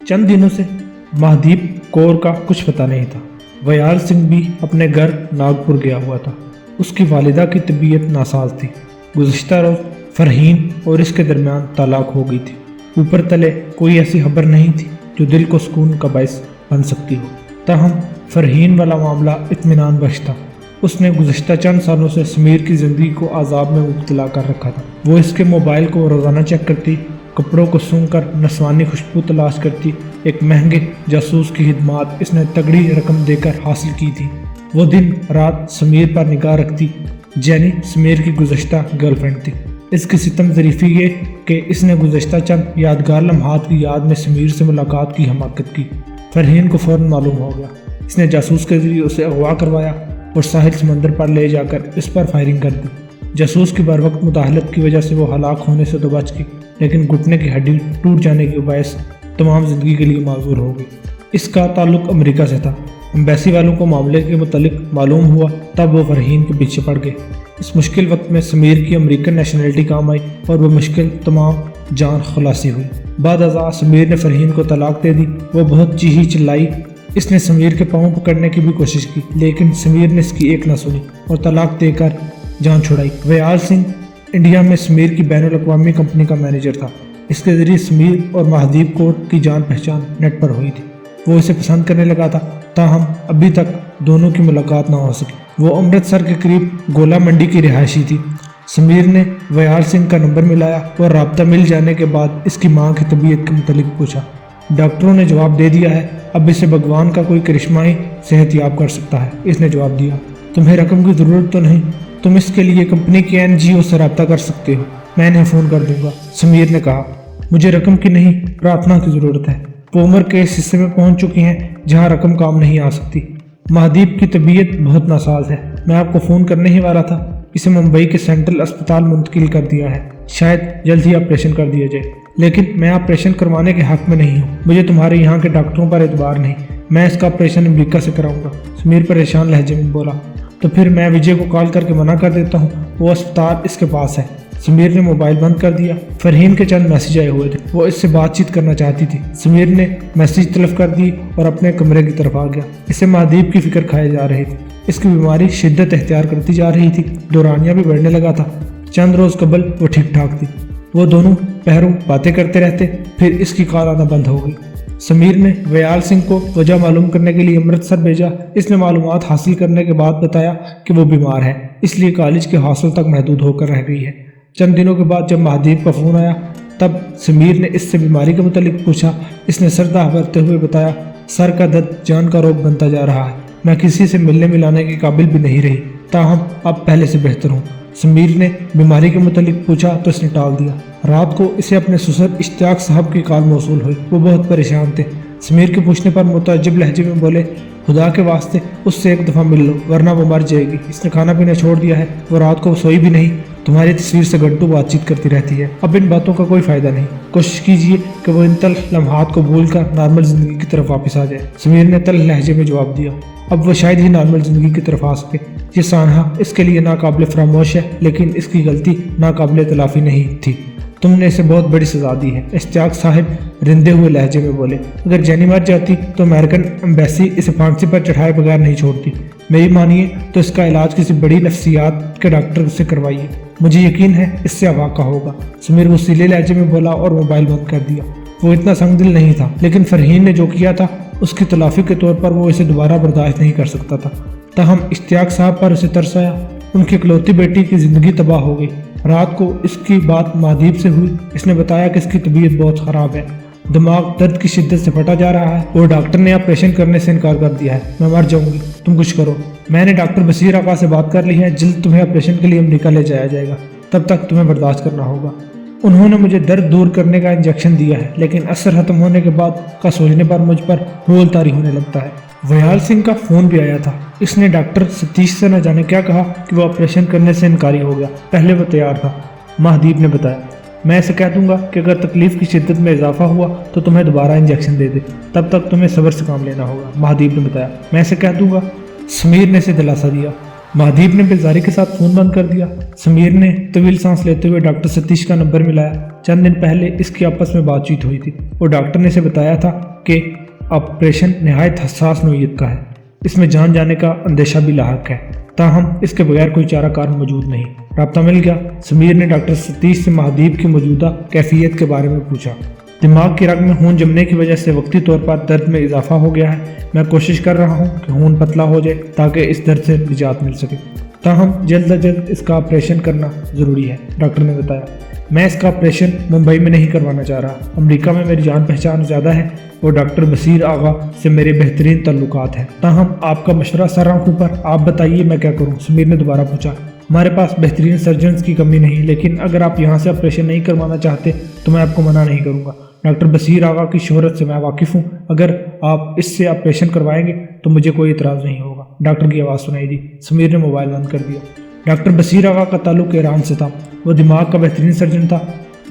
چند دنوں سے مہادیپ کور کا کچھ پتہ نہیں تھا۔ ویال سنگھ بھی اپنے گھر ناگپور گیا ہوا تھا۔ اس کی والدہ کی طبیعت ناساز تھی۔ گزشتہ روز فرحین اور اس کے درمیان طلاق ہو گئی تھی۔ اوپر تلے کوئی ایسی خبر نہیں تھی جو دل کو سکون کا باعث بن سکتی ہو۔ تاہم فرحین والا معاملہ اطمینان بخش تھا۔ اس نے گزشتہ چند سالوں سے سمیر کی زندگی کو عذاب میں مبتلا کر رکھا تھا۔ وہ اس کے موبائل کو روزانہ چیک کرتی، کپڑوں کو سونگھ کر نسوانی خوشبو تلاش کرتی۔ ایک مہنگے جاسوس کی خدمات اس نے تگڑی رقم دے کر حاصل کی تھی۔ وہ دن رات سمیر پر نگاہ رکھتی۔ جینی سمیر کی گزشتہ گرل فرینڈ تھی۔ اس کی ستم ظریفی یہ کہ اس نے گزشتہ چند یادگار لمحات کی یاد میں سمیر سے ملاقات کی حماقت کی۔ فرحین کو فوراً معلوم ہو گیا۔ اس نے جاسوس کے ذریعے اسے اغوا کروایا اور ساحل سمندر پر لے جا کر اس پر فائرنگ کر دی۔ جاسوس کی بر وقت مداخلت کی وجہ سے وہ ہلاک ہونے سے تو بچ گئی، لیکن گھٹنے کی ہڈی ٹوٹ جانے کے باعث تمام زندگی کے لیے معذور ہو گئی۔ اس کا تعلق امریکہ سے تھا۔ ایمبیسی والوں کو معاملے کے متعلق معلوم ہوا، تب وہ فرحین کے پیچھے پڑ گئے۔ اس مشکل وقت میں سمیر کی امریکن نیشنلٹی کام آئی اور وہ مشکل تمام جان خلاصی ہوئی۔ بعد ازاں سمیر نے فرحین کو طلاق دے دی۔ وہ بہت چیخی چلائی۔ اس نے سمیر کے پاؤں پکڑنے کی بھی کوشش کی، لیکن سمیر نے اس کی ایک نہ سنی اور طلاق دے کر جان چھڑائی۔ ویال سنگھ انڈیا میں سمیر کی بین الاقوامی کمپنی کا مینیجر تھا۔ اس کے ذریعے سمیر اور مہادیپ کور کی جان پہچان نیٹ پر ہوئی تھی۔ وہ اسے پسند کرنے لگا تھا، تاہم ابھی تک دونوں کی ملاقات نہ ہو سکی۔ وہ امرتسر کے قریب گولا منڈی کی رہائشی تھی۔ سمیر نے ویال سنگھ کا نمبر ملایا اور رابطہ مل جانے کے بعد اس کی ماں کی طبیعت کے متعلق پوچھا۔ ڈاکٹروں نے جواب دے دیا ہے، اب اسے بھگوان کا کوئی کرشمائی صحت یاب کر سکتا ہے۔ اس نے جواب دیا، تمہیں رقم کی ضرورت تو نہیں، تم اس کے لیے کمپنی کے NGO سے رابطہ کر سکتے ہو، میں انہیں فون کر دوں گا۔ سمیر نے کہا، مجھے رقم کی نہیں، پرارتھنا کی ضرورت ہے۔ وہ عمر کے اس حصے میں پہنچ چکی ہیں جہاں رقم کام نہیں آ سکتی۔ مہادیپ کی طبیعت بہت ناساز ہے، میں آپ کو فون کرنے ہی والا تھا۔ اسے ممبئی کے سینٹرل اسپتال منتقل کر دیا ہے، شاید جلد ہی آپریشن کر دیا جائے، لیکن میں آپریشن کروانے کے حق میں نہیں ہوں۔ مجھے تمہارے یہاں کے ڈاکٹروں پر اعتبار نہیں، میں اس کا آپریشن امریکہ سے کراؤں گا۔ سمیر پریشان لہجے میں بولا، تو پھر میں وجے کو کال کر کے منع کر دیتا ہوں، وہ اسپتال اس کے پاس ہے۔ سمیر نے موبائل بند کر دیا۔ فرحین کے چند میسج آئے ہوئے تھے، وہ اس سے بات چیت کرنا چاہتی تھی۔ سمیر نے میسج تلف کر دی اور اپنے کمرے کی طرف آ گیا۔ اسے مہادیپ کی فکر کھائے جا رہی تھی۔ اس کی بیماری شدت اختیار کرتی جا رہی تھی، دورانیہ بھی بڑھنے لگا تھا۔ چند روز قبل وہ ٹھیک ٹھاک تھی۔ وہ دونوں پہروں باتیں کرتے رہتے، پھر اس کی کال آنا بند ہو گئی۔ سمیر نے ویال سنگھ کو وجہ معلوم کرنے کے لیے امرتسر بھیجا۔ اس نے معلومات حاصل کرنے کے بعد بتایا کہ وہ بیمار ہے، اس لیے کالج کے ہاسٹل تک محدود ہو کر رہ گئی ہے۔ چند دنوں کے بعد جب مہادیپ کا فون آیا، تب سمیر نے اس سے بیماری کے متعلق پوچھا۔ اس نے سر دہاڑتے ہوئے بتایا، سر کا درد جان کا روگ بنتا جا رہا ہے، میں کسی سے ملنے ملانے کے قابل بھی نہیں رہی، تاہم اب پہلے سے بہتر ہوں۔ سمیر نے بیماری کے متعلق پوچھا تو اس نے ٹال دیا۔ رات کو اسے اپنے سسر اشتیاق صاحب کی کال موصول ہوئی، وہ بہت پریشان تھے۔ سمیر کے پوچھنے پر متعجب لہجے میں بولے، خدا کے واسطے اس سے ایک دفعہ مل لو ورنہ وہ مر جائے گی۔ اس نے کھانا پینا چھوڑ دیا ہے، وہ رات کو سوئی بھی نہیں، تمہاری تصویر سے گھنٹوں بات چیت کرتی رہتی ہے۔ اب ان باتوں کا کوئی فائدہ نہیں، کوشش کیجیے کہ وہ ان تلخ لمحات کو بھول کر نارمل زندگی کی طرف واپس آ جائے۔ سمیر نے تلخ لہجے میں جواب دیا، اب وہ شاید ہی نارمل زندگی کی طرف آ سکے۔ یہ سانحہ اس کے لیے ناقابل فراموش ہے، لیکن اس کی غلطی ناقابل تلافی نہیں تھی۔ تم نے اسے بہت بڑی سزا دی ہے، اشتیاق صاحب رندے ہوئے لہجے میں بولے۔ اگر جینی مر جاتی تو امریکن ایمبیسی اسے پھانسی پر چڑھائے بغیر نہیں چھوڑتی۔ میری مانیے تو اس کا علاج کسی بڑی نفسیات کے ڈاکٹر سے کروائیے، مجھے یقین ہے اس سے افاقہ ہوگا۔ سمیر وسیلے لہجے میں بولا اور موبائل بند کر دیا۔ وہ اتنا سنگ دل نہیں تھا، لیکن فرحین نے جو کیا تھا اس کی تلافی کے طور پر وہ اسے دوبارہ برداشت نہیں کر سکتا تھا۔ تاہم اشتیاق صاحب پر اسے ترس آیا، ان کی اکلوتی بیٹی کی زندگی تباہ ہو گئی۔ رات کو اس کی بات مہادیپ سے ہوئی۔ اس نے بتایا کہ اس کی طبیعت بہت خراب ہے، دماغ درد کی شدت سے پھٹا جا رہا ہے اور ڈاکٹر نے آپریشن کرنے سے انکار کر دیا ہے، میں مر جاؤں گی، تم کچھ کرو۔ میں نے ڈاکٹر بشیر آقا سے بات کر لی ہے، جلد تمہیں آپریشن کے لیے امریکہ لے جایا جائے گا، تب تک تمہیں برداشت کرنا ہوگا۔ انہوں نے مجھے درد دور کرنے کا انجیکشن دیا ہے، لیکن اثر ختم ہونے کے بعد کا سوچنے پر مجھ پر رول طاری ہونے لگتا ہے۔ ویال سنگھ کا فون بھی آیا تھا۔ اس نے ڈاکٹر ستیش سے نہ جانے کیا کہا کہ وہ آپریشن کرنے سے انکاری ہو گیا، پہلے وہ تیار تھا۔ مہادیپ نے بتایا، میں اسے کہہ دوں گا کہ اگر تکلیف کی شدت میں اضافہ ہوا تو تمہیں دوبارہ انجیکشن دے دے، تب تک تمہیں صبر سے کام لینا ہوگا۔ مہادیپ نے بتایا، میں اسے کہہ دوں گا۔ سمیر نے اسے دلاسا دیا، महादीप ने बेजारी के साथ फोन बंद कर दिया। समीर ने तवील सांस लेते हुए डॉक्टर सतीश का नंबर मिलाया। चंद दिन पहले इसकी आपस में बातचीत हुई थी और डॉक्टर ने इसे बताया था कि ऑपरेशन निहायत हसास नोयत का है, इसमें जान जाने का अंदेशा भी लाहक है, ताहम इसके बगैर कोई चाराकार मौजूद नहीं। राब्ता मिल गया। समीर ने डॉक्टर सतीश से महादीप की मौजूदा कैफियत के बारे में पूछा। दिमाग की रग में खून जमने की वजह से वक्ती तौर पर दर्द में इजाफा हो गया है। मैं कोशिश कर रहा हूँ कि खून पतला हो जाए ताकि इस दर्द से निजात मिल सके, ताहम जल्द अज जल्द इसका ऑपरेशन करना ज़रूरी है, डॉक्टर ने बताया। मैं इसका ऑपरेशन मुंबई में नहीं करवाना चाह रहा। अमेरिका में मेरी जान पहचान ज़्यादा है और डॉक्टर बसीर आगा से मेरे बेहतरीन ताल्लुकात हैं, ताहम आपका मशवरा सर आंखों पर। आप बताइए मैं क्या करूँ? समीर ने दोबारा पूछा। हमारे पास बेहतरीन सर्जन्स की कमी नहीं, लेकिन अगर आप यहाँ से ऑपरेशन नहीं करवाना चाहते तो मैं आपको मना नहीं करूँगा। डॉक्टर बसीर आगा की शोहरत से मैं वाकिफ़ हूँ, अगर आप इससे ऑपरेशन करवाएंगे तो मुझे कोई इतराज़ नहीं होगा। डॉक्टर की आवाज़ सुनाई दी। समीर ने मोबाइल बंद कर दिया। डॉक्टर बसीर आगा का ताल्लुक ईरान से था। वो दिमाग का बेहतरीन सर्जन था।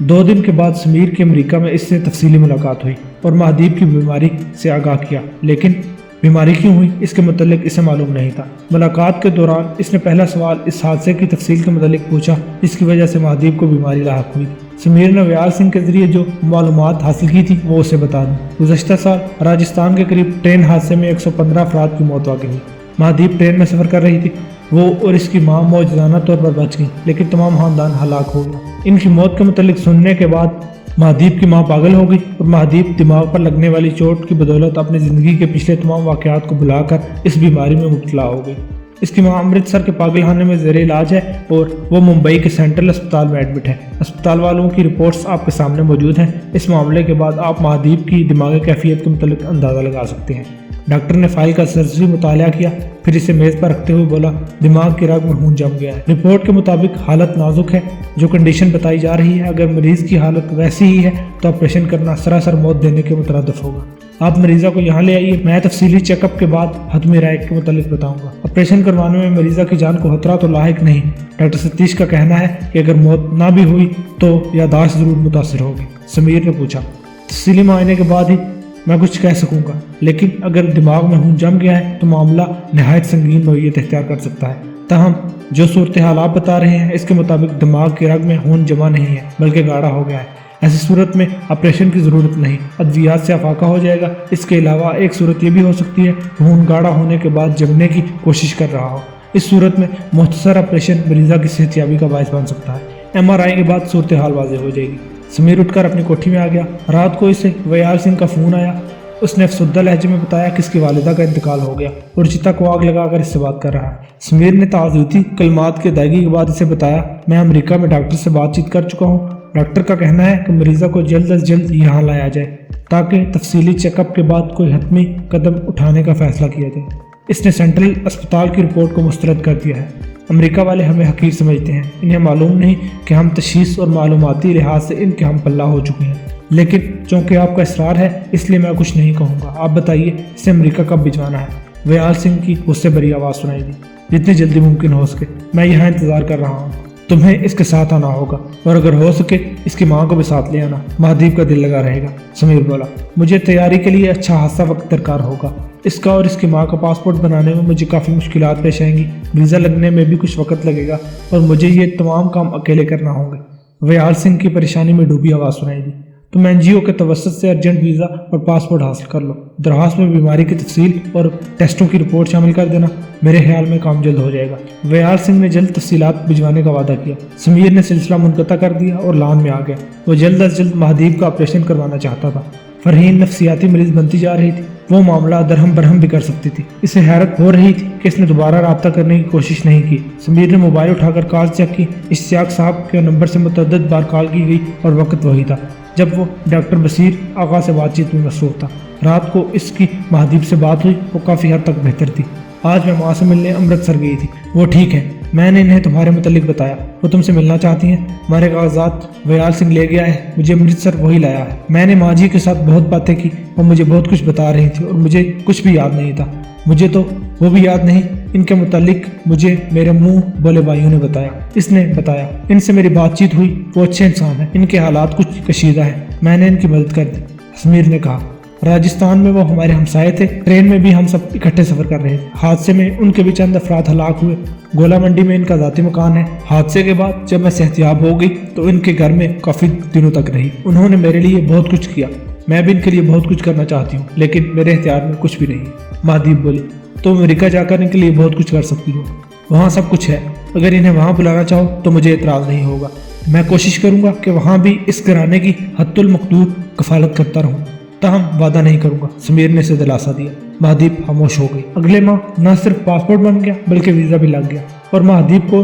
2 दिन के बाद समीर की अमेरिका में इससे तफसीली मुलाकात हुई और महादीप की बीमारी से आगाह किया, लेकिन बीमारी क्यों हुई इसके मुतल्लिक इसे मालूम नहीं था। मुलाकात के दौरान इसने पहला सवाल इस हादसे की तफसील के मुतल्लिक पूछा जिसकी वजह से महादीप को बीमारी लाहक हुई। समीर ने व्याल सिंह के जरिए जो मालूमात हासिल की थी वो उसे बता दी। गुज़श्ता साल राजस्थान के करीब ट्रेन हादसे में 115 अफराद की मौत वाक़ई हुई। महादीप ट्रेन में सफ़र कर रही थी। वो और इसकी मां मौजूदाना तौर पर बच गई, लेकिन तमाम खानदान हलाक हो गया। इनकी मौत के मुतल्लिक सुनने के बाद महादीप की मां पागल हो गई और महादीप दिमाग पर लगने वाली चोट की बदौलत अपनी ज़िंदगी के पिछले तमाम वाक़यात को भुलाकर इस बीमारी में मुब्तला हो गई। इसकी मां अमृतसर के पागलखाने में ज़ेरे इलाज है और वो मुंबई के सेंट्रल अस्पताल में एडमिट है। अस्पताल वालों की रिपोर्ट्स आपके सामने मौजूद हैं। इस मामले के बाद आप महादीप की दिमागी कैफियत के मुतल्लिक अंदाज़ा लगा सकते हैं। डॉक्टर ने फाइल का सरसरी मुताला किया, फिर इसे मेज़ पर रखते हुए बोला, दिमाग की रग में खून जम गया है। रिपोर्ट के मुताबिक हालत नाजुक है। जो कंडीशन बताई जा रही है, अगर मरीज़ की हालत वैसी ही है तो ऑपरेशन करना सरासर मौत देने के मुतरद्दिफ होगा। आप मरीज़ा को यहाँ ले आइए, मैं तफसीली चेकअप के बाद हतमी राय के मुतालिक बताऊंगा। ऑपरेशन करवाने में मरीज़ा की जान को खतरा तो लायक नहीं। डॉक्टर सतीश का कहना है कि अगर मौत ना भी हुई तो यादाश्त ज़रूर मुतासर होगी। समीर ने पूछा। तफसीली मुआयने के बाद ही मैं कुछ कह सकूंगा, लेकिन अगर दिमाग में खून जम गया है तो मामला नहायत संगीन नौइयत इख्तियार कर सकता है। ताहम जो सूरत हाल आप बता रहे हैं इसके मुताबिक दिमाग की रग में खून जमा नहीं है बल्कि गाढ़ा हो गया है। ऐसी सूरत में ऑपरेशन की ज़रूरत नहीं, अद्वियात से अफाका हो जाएगा। इसके अलावा एक सूरत ये भी हो सकती है खून गाढ़ा होने के बाद जमने की कोशिश कर रहा हो। इस सूरत में मुख्तसर ऑपरेशन मरीज़ा की सेहतयाबी का बायस बन सकता है। MRI के बाद सूरत हाल वाज़ेह हो जाएगी। समीर उठकर अपनी कोठी में आ गया। रात को इसे व्याल सिंह का फ़ोन आया। उसने अफसुद्दा लहजे में बताया कि इसकी वालिदा का इंतकाल हो गया और चिता को आग लगाकर इससे बात कर रहा है। समीर ने ताज़ुती कलमात की अदायगी के बाद इसे बताया, मैं अमेरिका में डॉक्टर से बातचीत कर चुका हूँ। डॉक्टर का कहना है कि मरीज़ा को जल्द अज जल्द यहाँ लाया जाए ताकि तफसीली चेकअप के बाद कोई हतमी कदम उठाने का फैसला किया जाए। इसने सेंट्रल अस्पताल की रिपोर्ट को मुस्तरद कर दिया है। अमेरिका वाले हमें हकीर समझते हैं। इन्हें मालूम नहीं कि हम तशख़ीस और मालूमाती लिहाज से इनके हम पल्ला हो चुके हैं, लेकिन चूँकि आपका इसरार है इसलिए मैं कुछ नहीं कहूँगा। आप बताइए इसे अमेरिका कब भिजवाना है? व्याल सिंह की उससे बड़ी आवाज़ सुनाई दी, जितनी जल्दी मुमकिन हो सके। मैं यहाँ इंतज़ार कर रहा हूँ। तुम्हें इसके साथ आना होगा और अगर हो सके इसकी माँ को भी साथ ले आना। महादीप का दिल लगा रहेगा। समीर बोला, मुझे तैयारी के लिए अच्छा खासा वक्त दरकार होगा। इसका और इसकी माँ का पासपोर्ट बनाने में मुझे काफ़ी मुश्किलात पेश आएंगी। वीज़ा लगने में भी कुछ वक्त लगेगा और मुझे ये तमाम काम अकेले करना होंगे। व्याल सिंह की परेशानी में डूबी आवाज़ सुनाई दी। तुम NGO के तवस्सुत से अर्जेंट वीज़ा और पासपोर्ट हासिल कर लो। दरख्वास्त में बीमारी की तफसील और टेस्टों की रिपोर्ट शामिल कर देना। मेरे ख्याल में काम जल्द हो जाएगा। व्याल सिंह ने जल्द तफसीलात भिजवाने का वादा किया। समीर ने सिलसिला मुनक़ता कर दिया और लान में आ गया। वो जल्द अज जल्द महादीप का ऑपरेशन करवाना चाहता था। फरहीन नफसियाती मरीज बनती जा रही थी। वो मामला दरहम बरहम भी कर सकती थी। इसे हैरत हो रही थी कि इसने दोबारा रब्ता करने की कोशिश नहीं की। समीर ने मोबाइल उठाकर कॉल चेक की। इश्तियाक साहब के नंबर से मुतअद्दिद बार कॉल की गई और वक्त वही था जब वो डॉक्टर बसीर आगा से बातचीत में मसरूफ था। रात को इसकी महादीप से बात हुई। वो काफ़ी हद तक बेहतर थी। आज मैं माँ से मिलने अमृतसर गई थी। वो ठीक है। मैंने इन्हें तुम्हारे मुतालिक बताया। वो तुमसे मिलना चाहती हैं। हमारे कागजात व्याल सिंह ले गया है। मुझे अमृतसर वही लाया है। मैंने माँ जी के साथ बहुत बातें की। वो मुझे बहुत कुछ बता रही थी और मुझे कुछ भी याद नहीं था। मुझे तो वो भी याद नहीं। इनके मुतालिक मुझे मेरे मुंह बोले भाइयों ने बताया। इसने बताया, इनसे मेरी बातचीत हुई। वो अच्छे इंसान हैं। इनके हालात कुछ कशीदा है। मैंने इनकी मदद कर दी। समीर ने कहा, राजस्थान में वो हमारे हमसाये थे। ट्रेन में भी हम सब इकट्ठे सफर कर रहे थे। हादसे में उनके भी चंद अफराद हलाक हुए। गोला मंडी में इनका ज़ाती मकान है। हादसे के बाद जब मैं सेहतियाब हो गई तो इनके घर में काफ़ी दिनों तक रही। उन्होंने मेरे लिए बहुत कुछ किया। मैं भी इनके लिए बहुत कुछ करना चाहती हूँ, लेकिन मेरे इख्तियार में कुछ भी नहीं। महादीप बोली, तो अमेरिका जाकर इनके लिए बहुत कुछ कर सकती हो। वहाँ सब कुछ है। अगर इन्हें वहाँ बुलाना चाहो तो मुझे एतराज़ नहीं होगा। मैं कोशिश करूँगा कि वहाँ भी इस घराने की हत्तुल मखदूर कफालत करता रहूँ। ताहम वादा नहीं करूँगा, समीर ने इसे दिलासा दिया। महादीप खामोश हो गई। अगले माह न सिर्फ पासपोर्ट बन गया बल्कि वीज़ा भी लग गया और महादीप को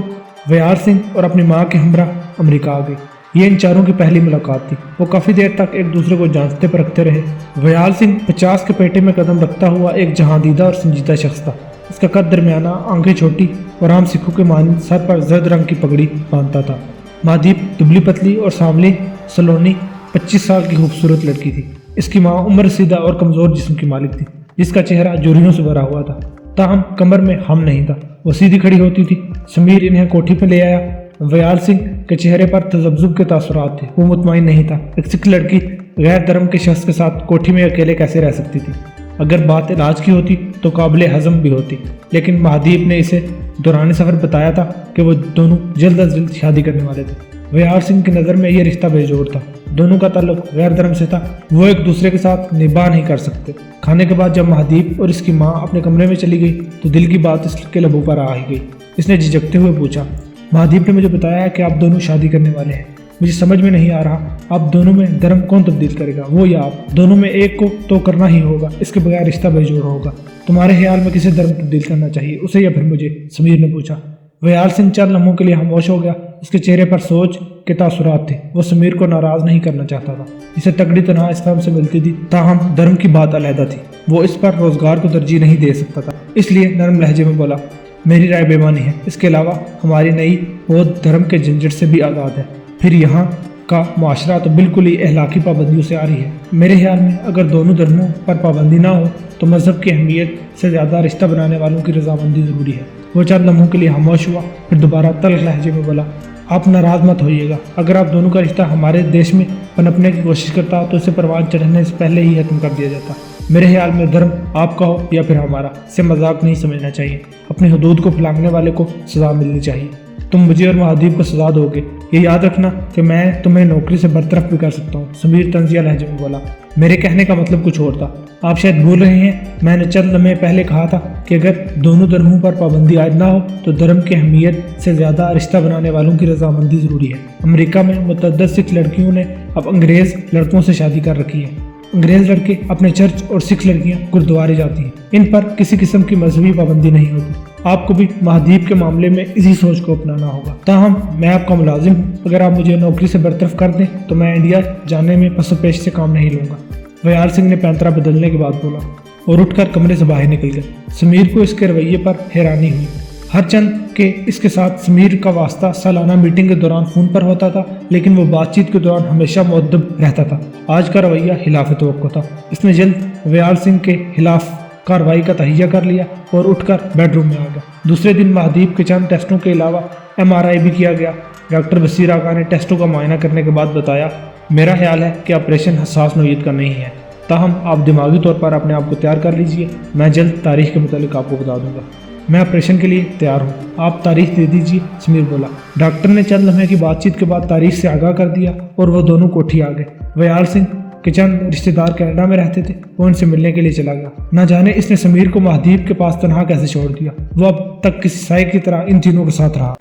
वयार सिंह और अपनी माँ के हमरा अमेरिका आ गई। ये इन चारों की पहली मुलाकात थी। वो काफ़ी देर तक एक दूसरे को जांचते परखते रहे। वयार सिंह 50 के पेटे में कदम रखता हुआ एक जहांदीदा और संजीदा शख्स था। उसका कद दरमियाना, आंखें छोटी और आम सिखों के मानंद सर पर जर्द रंग की पगड़ी बांधता था। महादीप दुबली पतली और सांवली सलोनी 25 साल की खूबसूरत लड़की थी। इसकी माँ उम्र रसीदा और कमज़ोर जिस्म की मालिक थी, जिसका चेहरा झुर्रियों से भरा हुआ था। ताहम कमर में हम नहीं था। वो सीधी खड़ी होती थी। समीर इन्हें कोठी पे ले आया। वयार सिंह के चेहरे पर तजब्जुब के तासुरात थे। वो मुतमईन नहीं था। एक सिख लड़की गैर धर्म के शख्स के साथ कोठी में अकेले कैसे रह सकती थी। अगर बात इलाज की होती तो काबिल हजम भी होती, लेकिन महादीप ने इसे दौरान सफ़र बताया था कि वो दोनों जल्द अज जल्द शादी करने वाले थे। वयार सिंह की नज़र में यह रिश्ता बेजोड़ था। दोनों का ताल्लुक गैर धर्म से था। वो एक दूसरे के साथ निभा नहीं कर सकते। खाने के बाद जब महादीप और इसकी माँ अपने कमरे में चली गई तो दिल की बात इसके लबों पर आ ही गई। इसने झिझकते हुए पूछा, महादीप ने मुझे बताया है कि आप दोनों शादी करने वाले हैं। मुझे समझ में नहीं आ रहा, आप दोनों में धर्म कौन तब्दील करेगा, वो या आप? दोनों में एक को तो करना ही होगा, इसके बगैर रिश्ता बेजोड़ होगा। तुम्हारे ख्याल में किसे धर्म तब्दील करना चाहिए, उसे या फिर मुझे? समीर ने पूछा। वयार सिंह चंद लम्हों के लिए खामोश हो गया। उसके चेहरे पर सोच के तासुरात थे। वो समीर को नाराज नहीं करना चाहता था। इसे तगड़ी तनहा इस फहम से मिलती थी, ताहम धर्म की बात अलहदा थी। वो इस पर रोजगार को तरजीह नहीं दे सकता था, इसलिए नरम लहजे में बोला, मेरी राय बेमानी है। इसके अलावा हमारी नई बौद्ध धर्म के झंझट से भी आज़ाद है। फिर यहाँ का मुआशरा तो बिल्कुल ही अहलाकी पाबंदियों से आ रही है। मेरे ख्याल में अगर दोनों धर्मों पर पाबंदी ना हो तो मजहब की अहमियत से ज़्यादा रिश्ता बनाने वालों की रजामंदी ज़रूरी है। वो चंद लम्हों के लिए खामोश हुआ, फिर दोबारा तल्ख लहजे में बोला, आप नाराज मत होइएगा। अगर आप दोनों का रिश्ता हमारे देश में पनपने की कोशिश करता तो उसे परवान चढ़ने से पहले ही खत्म कर दिया जाता। मेरे ख्याल में धर्म आपका हो या फिर हमारा, इसे मजाक नहीं समझना चाहिए। अपनी हदूद को फैलाने वाले को सजा मिलनी चाहिए। तुम मुझे और महादीप को सजा दोगे, ये याद रखना कि मैं तुम्हें नौकरी से बरतरफ भी कर सकता हूँ। समीर तंजिया लहजे में बोला। मेरे कहने का मतलब कुछ और था। आप शायद भूल रहे हैं, मैंने चंद लम्हे पहले कहा था कि अगर दोनों धर्मों पर पाबंदी आयद ना हो तो धर्म की अहमियत से ज़्यादा रिश्ता बनाने वालों की रजामंदी ज़रूरी है। अमेरिका में मुतअद्दिद सिख लड़कियों ने अब अंग्रेज़ लड़कों से शादी कर रखी है। अंग्रेज़ लड़के अपने चर्च और सिख लड़कियां गुरुद्वारे जाती हैं। इन पर किसी किस्म की मजहबी पाबंदी नहीं होती। आपको भी महादीप के मामले में इसी सोच को अपनाना होगा। ताहम मैं आपका मुलाजिम हूँ। अगर आप मुझे नौकरी से बरतरफ कर दें तो मैं इंडिया जाने में पसोपेश से काम नहीं लूँगा। वयार सिंह ने पैंतरा बदलने के बाद बोला और उठकर कमरे से बाहर निकल गया। समीर को इसके रवैये पर हैरानी हुई। हर चंद के इसके साथ समीर का वास्ता सालाना मीटिंग के दौरान फ़ोन पर होता था, लेकिन वो बातचीत के दौरान हमेशा मुअद्दब रहता था। आज का रवैया खिलाफ तवक्को था। इसने जल्द वयार सिंह के खिलाफ कार्रवाई का तहिया कर लिया और उठकर बेडरूम में आ गया। दूसरे दिन महादीप के चंद टेस्टों के अलावा MRI भी किया गया। डॉक्टर बशीर आगा ने टेस्टों का मुआयना करने के बाद बताया, मेरा ख्याल है कि ऑपरेशन हसास नौयत का नहीं है। ताहम आप दिमागी तौर पर अपने आप को तैयार कर लीजिए। मैं जल्द तारीख के मुतालिक आपको बता दूंगा। मैं ऑपरेशन के लिए तैयार हूँ, आप तारीख दे दीजिए। समीर बोला। डॉक्टर ने चंद लम्हे की बातचीत के बाद तारीख से आगाह कर दिया और वो दोनों कोठी आ गए। वयार सिंह के चंद रिश्तेदार कनाडा में रहते थे। वो उनसे मिलने के लिए चला गया। न जाने इसने समीर को महादीप के पास तनहा कैसे छोड़ दिया। वो अब तक किसी साई की तरह इन तीनों के साथ रहा।